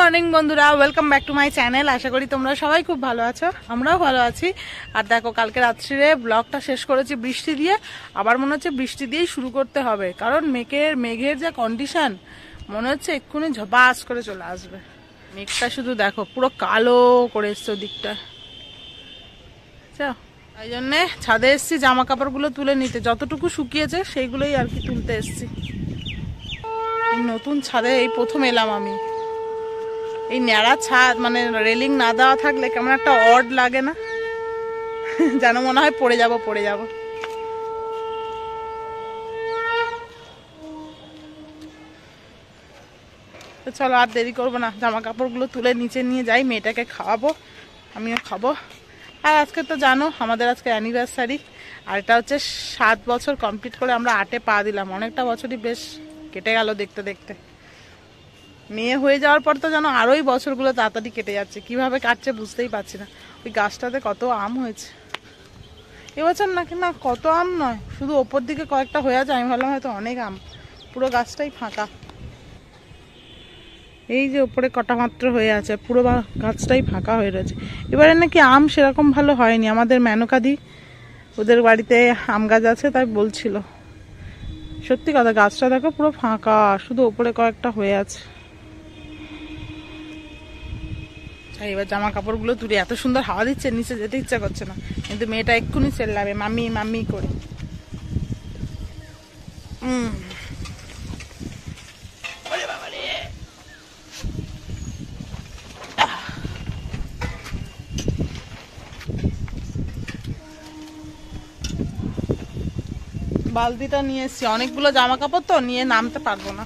Morning বন্ধুরা, welcome back to my channel. আশা করি তোমরা সবাই খুব ভালো আছো, আমরাও ভালো আছি। আর দেখো, কালকে রাত্রিরে ব্লগটা শেষ করেছি বৃষ্টি দিয়ে। আবার মনে হচ্ছে বৃষ্টি দিয়েই শুরু করতে হবে, কারণ মেঘের যে কন্ডিশন, মনে হচ্ছে এক্ষুনি ঝপাস করে চলে আসবে। মেঘটা শুধু দেখো, পুরো কালো করে এসছে ওদিকটা। তাই জন্যে ছাদে এসছি জামা কাপড়গুলো তুলে নিতে, যতটুকু শুকিয়েছে সেইগুলোই আর কি তুলতে এসছি। এই নতুন ছাদে এই প্রথম এলাম আমি। এই ন্যাড়া ছাদ, মানে রেলিং না দেওয়া থাকলে কেমন একটা অড লাগে না, যেন মনে হয় পড়ে যাব। তো চলো, আর দেরি করবো না, জামা কাপড়গুলো তুলে নিচে নিয়ে যাই, মেয়েটাকে খাওয়াবো, আমিও খাবো। আর আজকে তো জানো আমাদের আজকে অ্যানিভার্সারি, আর এটা হচ্ছে 7 বছর কমপ্লিট করে আমরা 8-এ পা দিলাম। অনেকটা বছরই বেশ কেটে গেল দেখতে দেখতে। মেয়ে হয়ে যাওয়ার পর তো যেন আরোই বছরগুলো তাড়াতাড়ি কেটে যাচ্ছে, কিভাবে কাটছে বুঝতেই পারছি না। ওই গাছটাতে কত আম হয়েছে এবছর, নাকি না কত আম নয়, শুধু ওপর দিকে কয়েকটা হয়ে আছে। আমি ভাবলাম হয়তো অনেক আম, পুরো গাছটাই ফাঁকা। এই যে ওপরে কটা মাত্র হয়ে আছে, পুরো গাছটাই ফাঁকা হয়ে রয়েছে। এবারে নাকি আম সেরকম ভালো হয়নি। আমাদের মেনকাদি, ওদের বাড়িতে আম গাছ আছে, তাই বলছিল। সত্যি কথা, গাছটা দেখো পুরো ফাঁকা, শুধু ওপরে কয়েকটা হয়ে আছে। এবার জামা কাপড়গুলো তুলে, এত সুন্দর হাওয়া দিচ্ছে, নিচে যেতে ইচ্ছা করছে না, কিন্তু মেয়েটা এক্ষুনি চেল্লাবে মাম্মি মাম্মি করে। বালতিটা নিয়ে এসছি, অনেকগুলো জামা কাপড় তো নিয়ে নামতে পারবো না,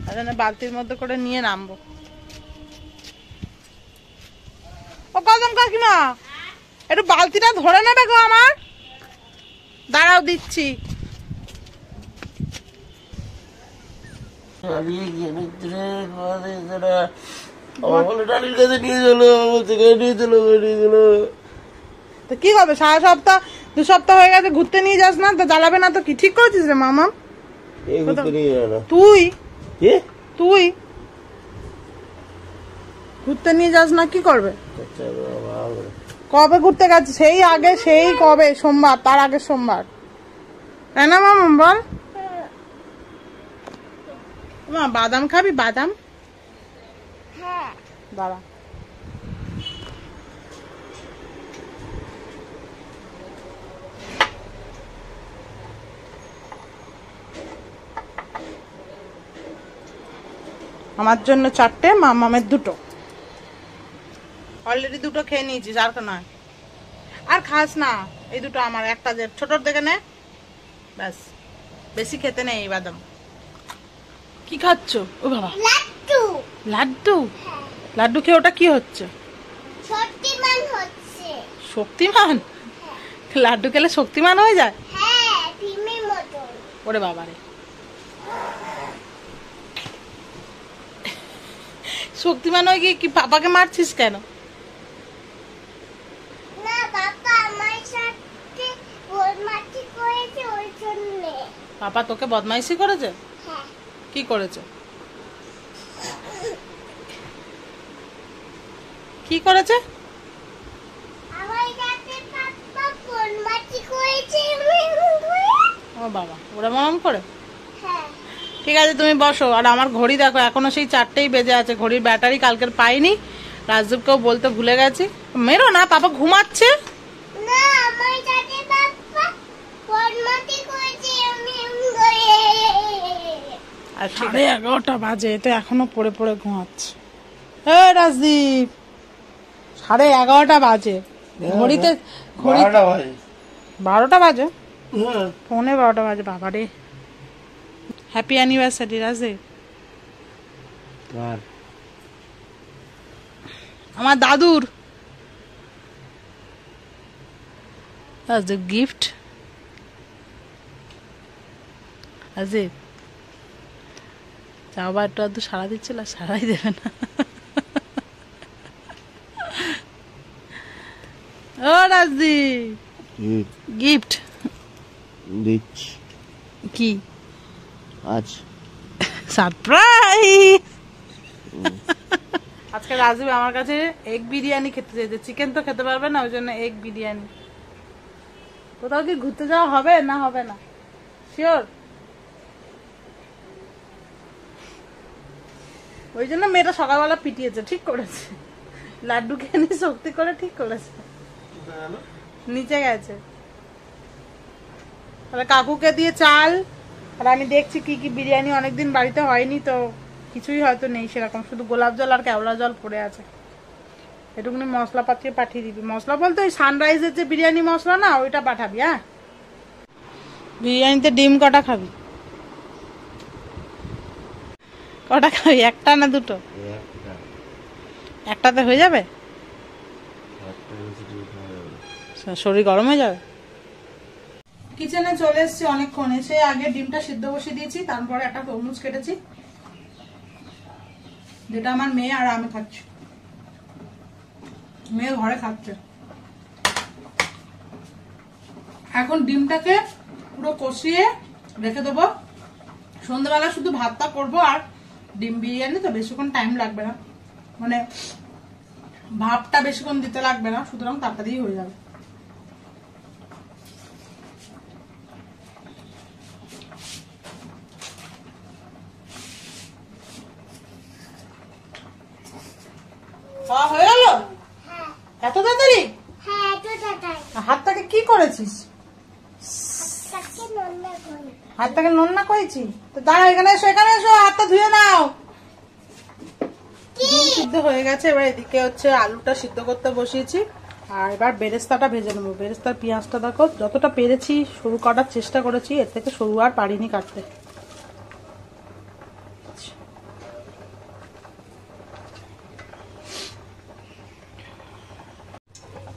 তাই জন্য বালতির মধ্যে করে নিয়ে নামবো। ও কদম কাকিমা, একটু বালতিটা ধরে নেবে গো আমার, দাঁড়াও দিচ্ছি। কি হবে, সারা সপ্তাহ 2 সপ্তাহ হয়ে গেছে ঘুরতে নিয়ে যাস না, তো জ্বালাবে না তো কি? ঠিক করেছিস রে মামা? তুই ঘুরতে নিয়ে যাস না, কি করবে? কবে ঘুরতে গেছে? সেই আগে, সেই কবে, সোমবার, তার আগের সোমবার, তাই না মামা? বল। বাদাম খাবি? বাদাম দাঁড়া। আমার জন্য 4টে, মামামের 2টো। অলরেডি 2টো খেয়ে নিয়েছিস, আর নয়, আর খাস না। এই 2টো আমার, একটা যে ছোটর দেখে নে, ব্যাস, বেশি খেতে নেই এই বাদাম। কি খাচ্ছ? ও বাবা, লাড্ডু। লাড্ডু? লাড্ডু খেয়ে ওটা কি হচ্ছে? শক্তিমান হচ্ছে। শক্তিমান? লাড্ডু খেলে শক্তিমান হয়ে যায়? হ্যাঁ, ভীমের মতো। ওরে বাবা রে, শক্তিমান হয়ে গিয়ে কি পাপাকে মারছিস কেন? না, পাপা আমার সাথে বদমাইশি করেছে, ওই জন্য। পাপা তোকে বদমাইশি করেছে? হ্যাঁ। কি করেছে? কি করেছে? আমার সাথে পাপা বদমাইশি করেছে। ও বাবা, ওরা মাম করে? হ্যাঁ। ঠিক আছে, তুমি বসো। আর আমার ঘড়ি দেখো, এখনো সেই 4টেই বেজে আছে। ঘড়ির ব্যাটারি কালকের পাইনি, রাজদীপকেও বলতে ভুলে গেছি। মেরো না, পাপা ঘুমাচ্ছে। না, আমার সাথে পাপা বদমাইশি করেছে। আর 11:30 বাজে, তো এখনো পড়ে পড়ে ঘুমাচ্ছে। এ রাজদীপ, 11:30 বাজে ঘড়িতে। 12টা বাজে? 11:15 বাজে। বাবা রে, হ্যাপি অ্যানিভার্সারি রাজদীপ। আমার দাদুর রাজদীপ গিফট। রাজদীপ যাওয়া, একটু আধটু সারা দিচ্ছিল, সারাই দেবে না। ও রাজদীপ, গিফট কি? আজ সারপ্রাইজ। আজকে রাজীব আমার কাছে এগ বিরিয়ানি খেতে চাইছে, চিকেন তো খেতে পারবে না, ওই জন্য এগ বিরিয়ানি। কোথাও কি ঘুরতে যাওয়া হবে না হবে না শিওর? ওই জন্য মেয়েটা সকালবেলা পিটিয়েছে, ঠিক করেছে, লাড্ডু খেয়ে নিয়ে শক্তি করে ঠিক করেছে, নিচে গেছে। তাহলে কাকুকে দিয়ে চাল, আর আমি দেখছি কি কি বিরিয়ানি, অনেকদিন বাড়িতে হয়নি তো কিছুই হয়তো নেই সেরকম, শুধু গোলাপ জল আর কেওড়া জল পড়ে আছে। এটুকুনি মশলা পাঠিয়ে দিবি। মশলা বলতে ওই সানরাইজের যে বিরিয়ানি মশলা না, ওইটা পাঠাবি। হ্যাঁ, বিরিয়ানিতে ডিম কটা খাবি? কটা খাবি, একটা না দুটো? একটাতে হয়ে যাবে? শরীর গরম হয়ে যাবে। কিচেনে চলে এসেছি অনেকক্ষণ, এসে আগে ডিমটা সিদ্ধ বসিয়ে দিয়েছি, তারপরে একটা তরমুজ কেটেছি, যেটা আমার মেয়ে আর আমি খাচ্ছি। মেয়ে ঘরে খাচ্ছে। এখন ডিমটাকে পুরো কষিয়ে রেখে দেবো, সন্ধ্যাবেলা শুধু ভাতটা করবো। আর ডিম বিরিয়ানি তো বেশিক্ষণ টাইম লাগবে না, মানে ভাপটা বেশিক্ষণ দিতে লাগবে না, সুতরাং তাড়াতাড়ি হয়ে যাবে। হয়ে গেল এত তাড়াতাড়ি? হাতটাকে কি করেছিস? হাতটাকে নোংরা করেছি তো দাঁড়া, এখানে এসো, এখানে এসো, হাতটা ধুয়ে নাও। সিদ্ধ হয়ে গেছে, এবার এদিকে হচ্ছে আলুটা সিদ্ধ করতে বসিয়েছি, আর এবার বেরেস্তাটা ভেজে নেবো। বেরেস্তার পেঁয়াজটা দেখো, যতটা পেরেছি সরু কাটার চেষ্টা করেছি, এর থেকে সরু আর পারিনি কাটতে।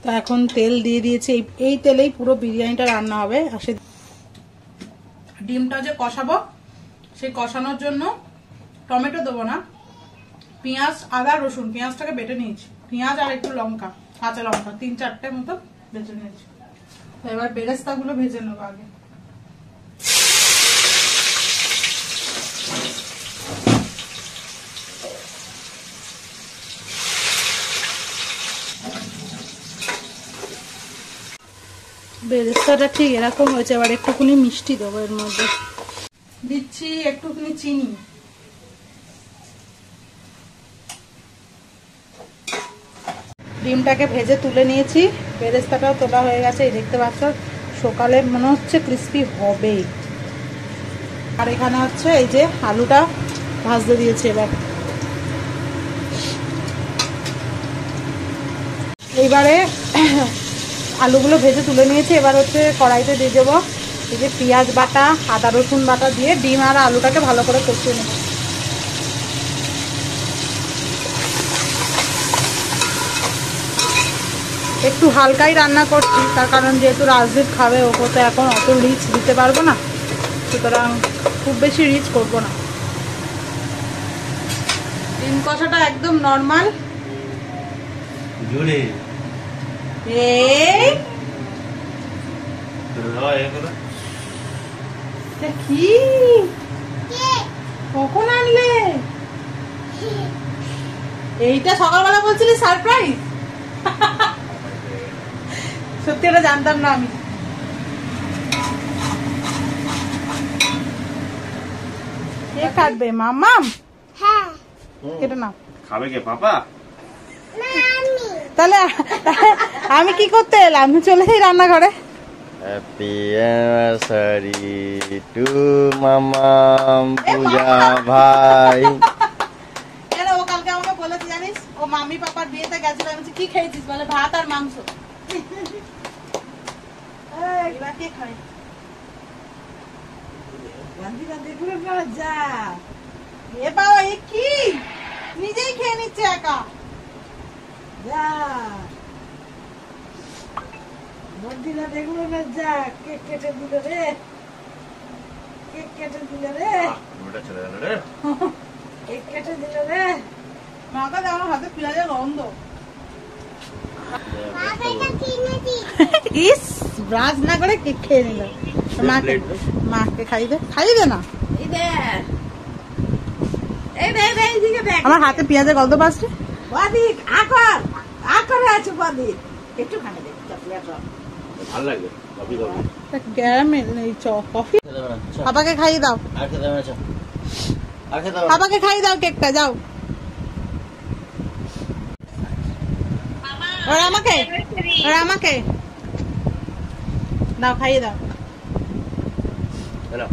তো এখন তেল দিয়ে দিয়েছি, এই তেলেই পুরো বিরিয়ানিটা রান্না হবে। আর সে ডিমটা যে কষাবো, সেই কষানোর জন্য টমেটো দেবো না, পেঁয়াজ, আদা, রসুন, পেঁয়াজটাকে বেটে নিয়েছি, পেঁয়াজ আর একটু লঙ্কা, কাঁচা লঙ্কা 3-4টে মতো বেটে নিয়েছি। এবার বেরেস্তাগুলো ভেজে নেবো আগে। বেরেস্তাটা ঠিক এরকম হয়েছে, এবার একটুখানি মিষ্টি দেবো এর মধ্যে, দিচ্ছি একটুখানি চিনি। ডিমটাকে ভেজে তুলে নিয়েছি, বেরেস্তাটাও তোলা হয়ে গেছে, এই দেখতে পাচ্ছ, সকালে মনে হচ্ছে ক্রিস্পি হবেই। আর এখানে হচ্ছে এই যে আলুটা ভাজতে দিয়েছি। এবার এইবারে আলুগুলো ভেজে তুলে নিয়েছি, এবার হচ্ছে কড়াইতে দিয়ে দেবো এই যে পেঁয়াজ বাটা, আদা রসুন বাটা দিয়ে ডিম আর আলুটাকে ভালো করে কষিয়ে নেব। একটু হালকাই রান্না করছি, তার কারণ যেহেতু রাজদীপ খাবে, ওকে তো এখন অত রিচ দিতে পারবো না, সুতরাং খুব বেশি রিচ করবো না। ডিম কষাটা একদম নর্মাল। কি কখন আনলে এইটা? সকালবেলা বলছিলি সারপ্রাইজ। সত্যি এটা জানতাম না আমি। কে কাটবে? মামাম? হ্যাঁ, কেটে নাও। খাবে কে? পাপা? তাহলে আমি কি করতে এলাম? আমি চলে যাই রান্নাঘরে। হ্যাপি অ্যানিভার্সারি টু মামাম পূজা ভাই। কেন ও কালকে আমাকে বলেছে জানিস, ও মামি পাপার বিয়েতে গেছিল, আমি কি খেয়েছিস? বলে ভাত আর মাংস। এবার কে খায়? এ বাবা, এ কি নিজেই খেয়ে নিচ্ছে একা। দেখলো না, যা কেক কেটে দিল রে, কেক কেটে দিল রে, চলে গেল রে, কেক কেটে দিল রে। মাকা আমার হাতে পেঁয়াজের গন্ধ। ইস, ব্রাশ না করে কেক খেয়ে নিল। মাকে খাইয়ে দে না। আমার হাতে পেঁয়াজের গন্ধ পাচ্ছে। বদি আকর আকরে আছে বদি একটু খানে দে চকলেট ভালো লাগবে কফি কফি ক্যারামেল নেই কফি পাপাকে খাইয়ে দাও আর খেতে হবে না আর খেতে হবে পাপাকে খাইয়ে দাও কেকটা যাও আর আমাকে দাও খাইয়ে দাও হ্যালো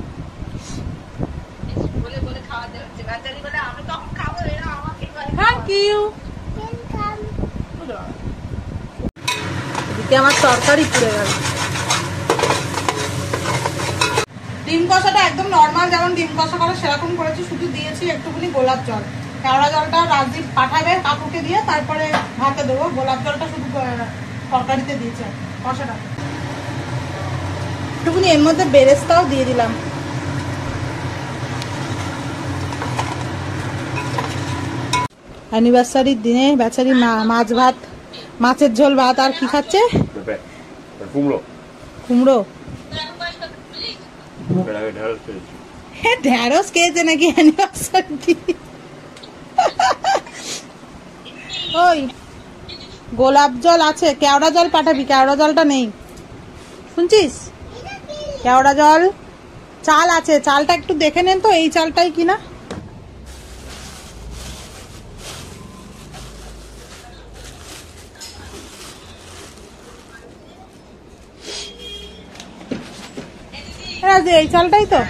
থ্যাংক ইউ এদিকে আমার তরকারি পুড়ে গেল ডিম কষাটা একদম নর্মাল যেমন ডিম কষা করে সেরকম করেছি শুধু দিয়েছি একটুখানি গোলাপ জল কেওড়া জলটা রাজদীপ পাঠাবে কাকুকে দিয়ে তারপরে ভাতে দেবো গোলাপ জলটা শুধু তরকারিতে দিয়েছে কষাটা একটুখানি এর মধ্যে বেরেস্তাও দিয়ে দিলাম অ্যানিভার্সারির দিনে বেচারি মাছ ভাত মাছের ঝোল ভাত আর কি খাচ্ছে কুমড়ো কুমড়ো ঢেঁড়স ঢেঁড়স খেয়েছে নাকি অ্যানিভার্সারি ওই গোলাপ জল আছে কেওড়া জল পাঠাবি কেওড়া জলটা নেই শুনছিস কেওড়া জল চাল আছে চালটা একটু দেখে নেন তো এই চালটাই কিনা এই চালটাই তো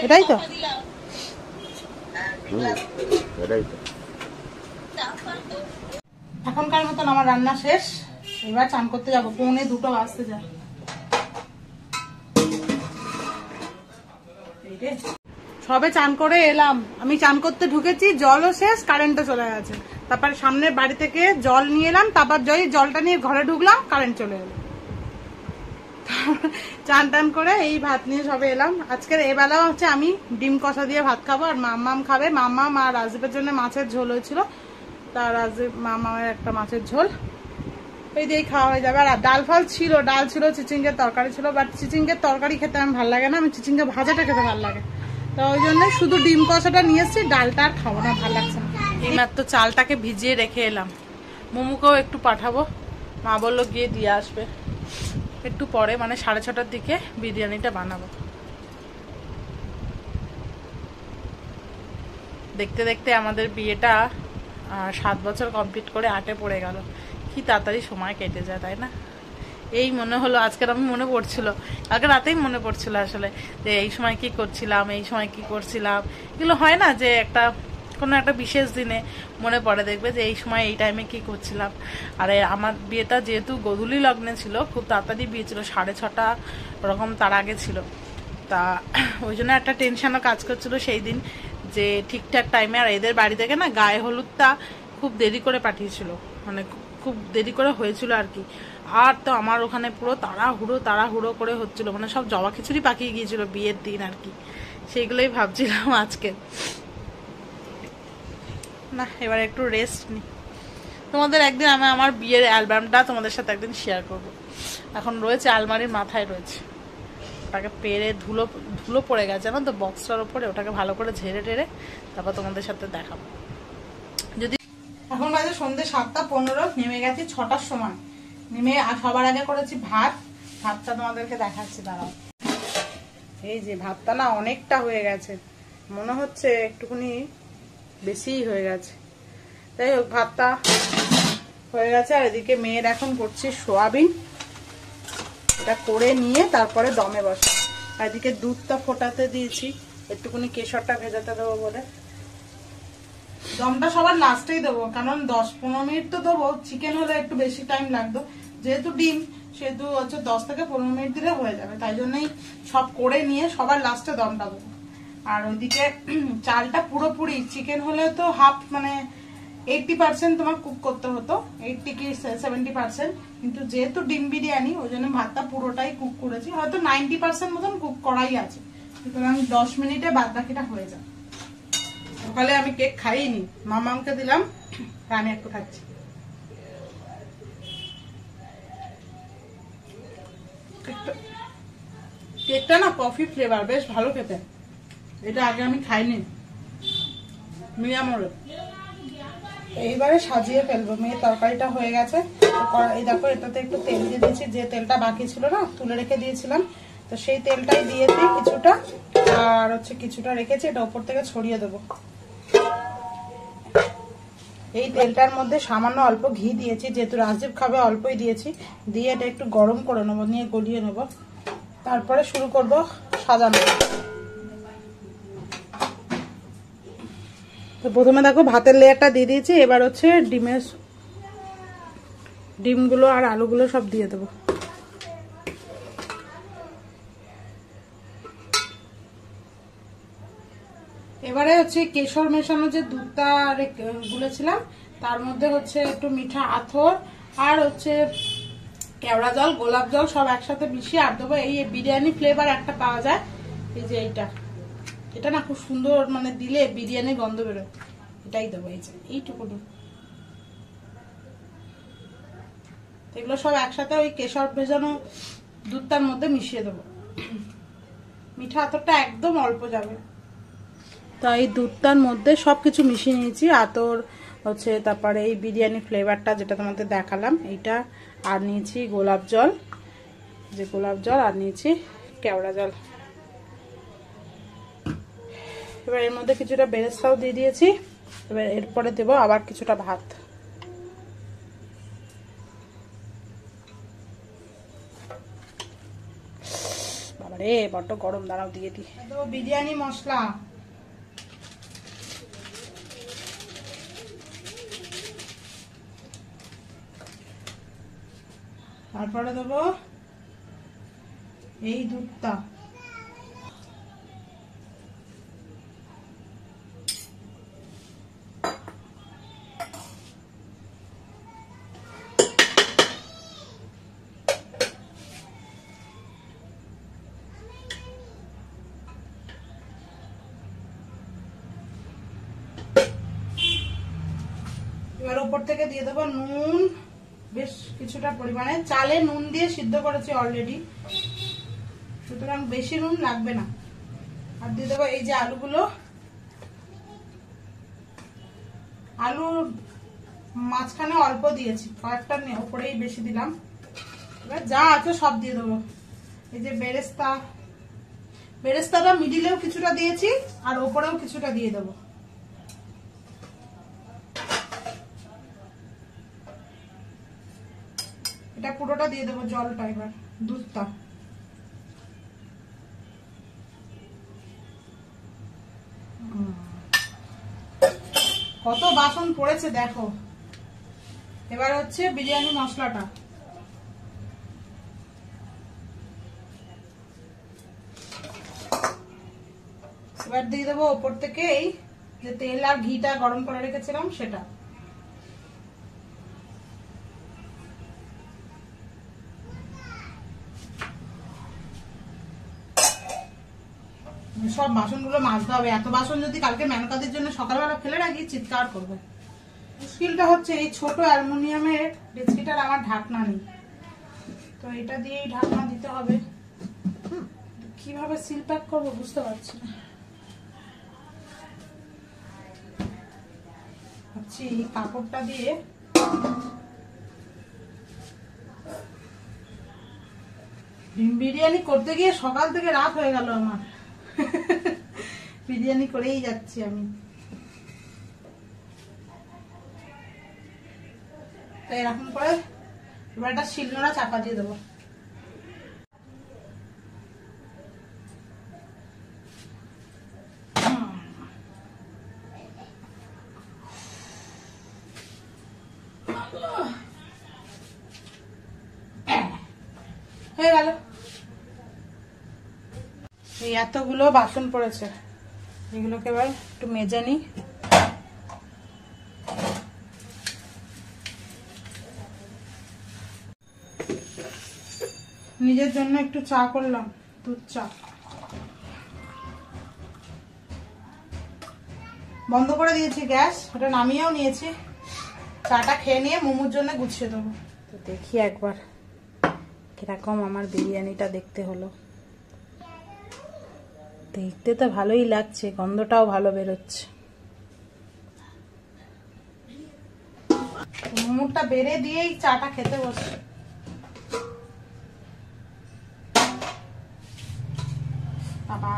এটাই তো এখনকার মতন আমার রান্না শেষ এবার চান করতে যাবো 1:45 বাজতে যায় সবে চান করে এলাম আমি চান করতে ঢুকেছি জলও শেষ কারেন্টও চলে গেছে তারপর সামনের বাড়ি থেকে জল নিয়ে এলাম তারপর জলটা নিয়ে ঘরে ঢুকলাম কারেন্ট চলে এলো চান টান করে এই ভাত নিয়ে সবে এলাম আজকের এবেলা হচ্ছে আমি ডিম কষা দিয়ে ভাত খাবো আর মাম্মাম খাবে মাম্মাম আর রাজদীপের জন্য মাছের ঝোল হয়েছিল তার রাজদীপ মাম্মামের একটা মাছের ঝোল এই দিয়েই খাওয়া হয়ে যাবে আর ডাল ফাল ছিল ডাল ছিল চিচিঙ্গের তরকারি ছিল বাট চিচিঙ্গের তরকারি খেতে আমার ভালো লাগে না আমি চিচিঙ্গের ভাজাটা খেতে ভালো লাগে তো ওই জন্য শুধু ডিম কষাটা নিয়ে এসেছি ডালটা আর খাবো না ভালো লাগছে না এইমাত্র চালটাকে ভিজিয়ে রেখে এলাম মোমোকেও একটু পাঠাবো মা বললো গিয়ে দিয়ে আসবে একটু পরে মানে 6:30টার দিকে বিরিয়ানিটা বানাবো দেখতে দেখতে আমাদের বিয়েটা 7 বছর কমপ্লিট করে 8-এ পড়ে গেল কি তাড়াতাড়ি সময় কেটে যায় তাই না এই মনে হলো আজকের আমি মনে পড়ছিল কালকে রাতেই মনে পড়ছিল আসলে যে এই সময় কি করছিলাম এই সময় কি করছিলাম এগুলো হয় না যে কোনো একটা বিশেষ দিনে মনে পড়ে দেখবে যে এই সময় এই টাইমে কি করছিলাম আর আমার বিয়েটা যেহেতু গোধূলি লগ্নে ছিল খুব তাড়াতাড়ি বিয়ে ছিল 6:30 ওরকম তার আগে ছিল তা ওই জন্য একটা টেনশনও কাজ করছিল সেই দিন যে ঠিকঠাক টাইমে আর এদের বাড়ি থেকে না গায়ে হলুদটা খুব দেরি করে পাঠিয়েছিল মানে খুব দেরি করে হয়েছিল আর কি আর তো আমার ওখানে পুরো তাড়াহুড়ো করে হচ্ছিল মানে সব জবা খিচুড়ি পাকিয়ে গিয়েছিল বিয়ের দিন আর কি সেইগুলোই ভাবছিলাম আজকে না এবার একটু রেস্ট নি তোমাদের একদিন আমি আমার বিয়ের অ্যালবামটা তোমাদের সাথে একদিন শেয়ার করব এখন রয়েছে আলমারির মাথায় রয়েছে ওটাকে পেরে ধুলো পড়ে গেছে না তো বক্সটার ওপরে ওটাকে ভালো করে ঝেড়ে টেরে তারপর তোমাদের সাথে দেখাবো যদি এখন বাজে সন্ধ্যে 7:15 নেমে গেছি 6টার সময় নেমে সবার আগে করেছি ভাতটা তোমাদেরকে দেখাচ্ছি দাঁড়াও এই যে ভাতটা না অনেকটা হয়ে গেছে মনে হচ্ছে একটুখানি বেশিই হয়ে গেছে যাই হোক ভাতটা হয়ে গেছে আর এদিকে মেয়ের এখন করছি সোয়াবিন এটা করে নিয়ে তারপরে দমে বসা আর এদিকে দুধটা ফোটাতে দিয়েছি একটুখানি কেশরটা ভেজাতে দেবো বলে দমটা সবার লাস্টেই দেবো কারণ 10-15 মিনিট তো দেবো চিকেন হলে একটু বেশি টাইম লাগতো যেহেতু ডিম সেহেতু হচ্ছে 10 থেকে 15 মিনিট দিলে হয়ে যাবে তাই জন্যই সব করে নিয়ে সবার লাস্টে দমটা দেবো আর ওইদিকে চালটা পুরোপুরি চিকেন হলে তো হাফ মানে 80% তোমার কুক করতে হতো 80 কি 70% কিন্তু যেহেতু ডিম বিরিয়ানি ওই জন্য ভাতটা পুরোটাই কুক করেছি হয়তো 90% মতন কুক করাই আছে সুতরাং 10 মিনিটে বাদ বাকিটা হয়ে যায় সকালে আমি কেক খাইনি মামাকে দিলাম আমি একটু খাচ্ছি কেকটা না কফি ফ্লেভার বেশ ভালো খেতে এটা আগে আমি খাইনি মিয়ামরে এইবারে সাজিয়ে ফেলবো। মেয়ে তরকারিটা হয়ে গেছে। এই দেখো এটাতে একটু তেল দিয়ে দিয়েছি, যে তেলটা বাকি ছিল না তুলে রেখে দিয়েছিলাম, তো সেই তেলটাই দিয়েছি কিছুটা, আর হচ্ছে কিছুটা রেখেছি, এটা উপর থেকে ছড়িয়ে দেবো। এই তেলটার মধ্যে সামান্য অল্প ঘি দিয়েছি, যেহেতু রাজদীপ খাবে অল্পই দিয়েছি, দিয়ে এটা একটু গরম করে নেবো, নিয়ে গলিয়ে নেবো, তারপরে শুরু করব সাজানো। তো প্রথমে দেখো ভাতের লেয়ারটা দিয়ে দিয়েছি, এবার হচ্ছে ডিমগুলো আর আলুগুলো সব দিয়ে দেবো। এবারে হচ্ছে কেশর মেশানো যে দুধটা গুলেছিলাম, তার মধ্যে হচ্ছে একটু মিঠা আতর আর হচ্ছে কেওড়া জল, গোলাপ জল সব একসাথে মিশিয়ে আর দেবো। এই বিরিয়ানি ফ্লেভার একটা পাওয়া যায়, এই যে এটা না খুব সুন্দর, মানে দিলে বিরিয়ানি গন্ধ বেরোয়, এটাই দেবো। এই যে এইটুকু এগুলো সব একসাথে ওই কেশর ভেজানো দুধটার মধ্যে মিশিয়ে দেবো। মিঠা আতরটা একদম অল্প যাবে। তাই দুধটার মধ্যে সবকিছু মিশিয়ে নিয়েছি, আতর হচ্ছে, তারপরে এই বিরিয়ানি ফ্লেভারটা যেটা তোমাদের দেখালাম এইটা, আর নিয়েছি গোলাপ জল, আর নিয়েছি কেওড়া জল। এবার এর মধ্যে কিছুটা বেরেস্তাও দিয়ে দিয়েছি। এবার এরপরে দেবো আবার কিছুটা ভাত। বাবারে বড্ড গরম, দাঁড়াও দিয়ে দিই। দেবো বিরিয়ানি মশলা, তারপরে দেবো এই দুধটা, এবার উপর থেকে দিয়ে দেবো নুন, বেশ কিছুটা পরিমাণে। চালে নুন দিয়ে সিদ্ধ করেছি অলরেডি, সুতরাং বেশি নুন লাগবে না। আর দিয়ে দেবো এই যে আলুগুলো, আলু মাঝখানে অল্প দিয়েছি, কয়েকটা উপরেই বেশি দিলাম। এবার যা আছে সব দিয়ে দেবো। এই যে বেরেস্তাটা মিডিলেও কিছুটা দিয়েছি আর ওপরেও কিছুটা দিয়ে দেবো। এটা পুরোটা দিয়ে দেবো জলটা, এবার দুধটা। কত বাসন পড়েছে দেখো। এবার হচ্ছে বিরিয়ানি মশলাটা, এবার দিয়ে দেবো ওপর থেকে এই যে তেল আর ঘিটা গরম করে রেখেছিলাম সেটা। সব বাসনগুলো মাজতে হবে, এত বাসন যদি কালকে মেনকাদের জন্য সকালবেলা ফেলে রাখি চিৎকার করবে। মুশকিলটা হচ্ছে এই ছোট অ্যালুমিনিয়ামের ডেচকিটার আমার ঢাকনা নেই, তো এটা দিয়েই ঢাকনা দিতে হবে। কিভাবে সিল প্যাক করবো বুঝতে পারছি না। ভাবছি এই কাপড়টা দিয়ে বিরিয়ানি করতে গিয়ে সকাল থেকে রাত হয়ে গেল আমার। বিরিয়ানি করেই যাচ্ছি আমি। তো এরকম করে এবার একটা শিলনোড়া চাপা দিয়ে দেবো। হয়ে গেল। এই এতগুলো বাসন পড়েছে, এগুলোকে এবার একটু মেজে নিই। নিজের জন্য একটু চা করলাম, দুধ চা। বন্ধ করে দিয়েছি গ্যাস, ওটা নামিয়েও নিয়েছি। চাটা খেয়ে নিয়ে মোমোর জন্য গুছিয়ে দেবো। তো দেখি একবার কিরকম আমার বিরিয়ানিটা দেখতে হলো। দেখতে তো ভালোই লাগছে, গন্ধটাও ভালো বেরোচ্ছে। মুখটা বেড়ে দিয়েই চাটা খেতে বসে। বাবা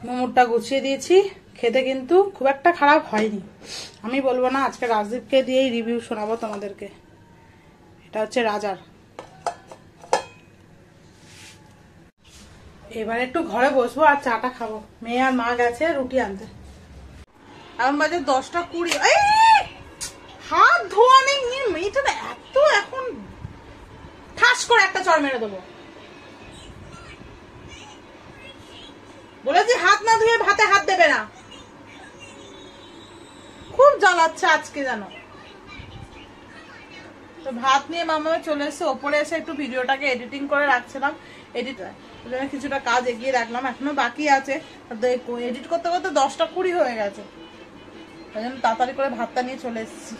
মোমোটা গুছিয়ে দিয়েছি। খেতে কিন্তু খুব একটা খারাপ হয়নি। আমি বলবো না, আজকে রাজদীপকে দিয়েই রিভিউ শোনাবো তোমাদেরকে। এটা হচ্ছে রাজার। এবার একটু ঘরে বসবো আর চাটা খাবো। মেয়ে আর মা গেছে রুটি আনতে। এখন বাজে 10টা 20। হাত ধোয়া নেই, মেয়েটা এত এখন ঠাস করে একটা চড় মেরে দেবো। বলেছি হাত না ধুয়ে ভাতে হাত দেবে না। খুব জ্বালাচ্ছে আজকে জানো। তো ভাত নিয়ে মামা চলে এসে ওপরে এসে একটু ভিডিওটাকে এডিটিং করে রাখছিলাম। কিছুটা কাজ এগিয়ে রাখলাম, এখনো বাকি আছে। এডিট করতে করতে 10টা 20 হয়ে গেছে। ওই জন্য তাড়াতাড়ি করে ভাতটা নিয়ে চলে এসেছি।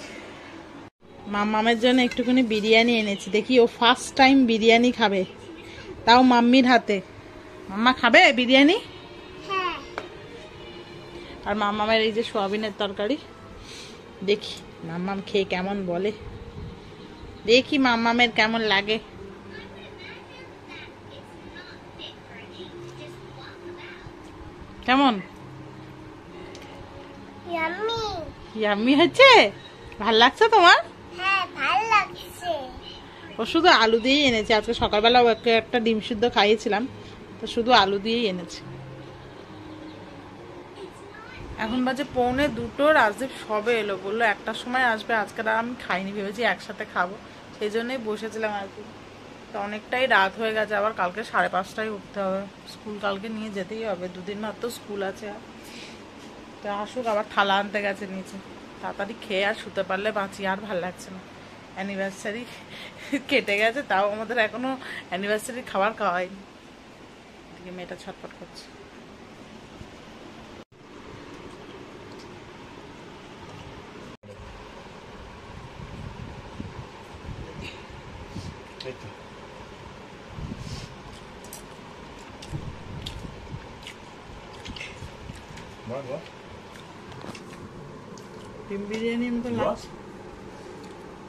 মাম্মামের জন্য একটুখানি বিরিয়ানি এনেছি। দেখি ও ফার্স্ট টাইম বিরিয়ানি খাবে, তাও মাম্মির হাতে। মাম্মা খাবে বিরিয়ানি? আর মাম্মামের এই যে সোয়াবিনের তরকারি, দেখি মাম্মাম খেয়ে কেমন বলে। দেখি মাম্মামের কেমন লাগে। কেমন ইয়াম্মি হচ্ছে? ভাল লাগছে তোমার? হ্যাঁ ভালো লাগছে। ও শুধু আলু দিয়েই এনেছে আজকে। সকালবেলা ওকে একটা ডিম সিদ্ধ খাইয়েছিলাম, তো শুধু আলু দিয়েই এনেছে। এখন বাজে 1:45। রাজদীপ সবে এলো, বললো 1টার সময় আসবে। আজকে আর আমি খাইনি, ভেবেছি একসাথে খাবো, সেই জন্যই বসেছিলাম আর কি। তো অনেকটাই রাত হয়ে গেছে। আবার কালকে 5:30টায় উঠতে হবে। স্কুল কালকে নিয়ে যেতেই হবে, 2 দিন মাত্র স্কুল আছে। তো আসুক, আবার থালা আনতে গেছে নিচে। তাড়াতাড়ি খেয়ে আর শুতে পারলে বাঁচি। আর ভাল লাগছে না। অ্যানিভার্সারি কেটে গেছে, তাও আমাদের এখনো অ্যানিভার্সারি খাবার খাওয়ায়নি। এদিকে মেয়েটা ছটফট করছে। ডিম বিরিয়ানির মতো লাগছে,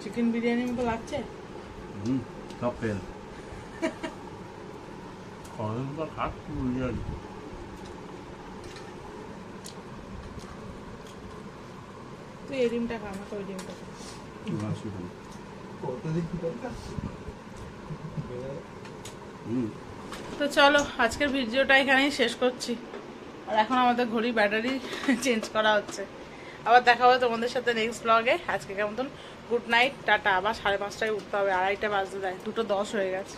চিকেন বিরিয়ানির মতো লাগছে। সব ফেল। তুই এই ডিমটা খা, আমাকে ওই ডিমটা খা। তো চলো আজকের ভিডিওটা এখানেই শেষ করছি। আর এখন আমাদের ঘড়ি ব্যাটারি চেঞ্জ করা হচ্ছে। আবার দেখা হবে তোমাদের সাথে নেক্সট ব্লগে। আজকে কেমন গুড নাইট, টাটা। আবার 5:30টায় উঠতে হবে, 2:30 বাজতে যায়, 2:10 হয়ে গেছে।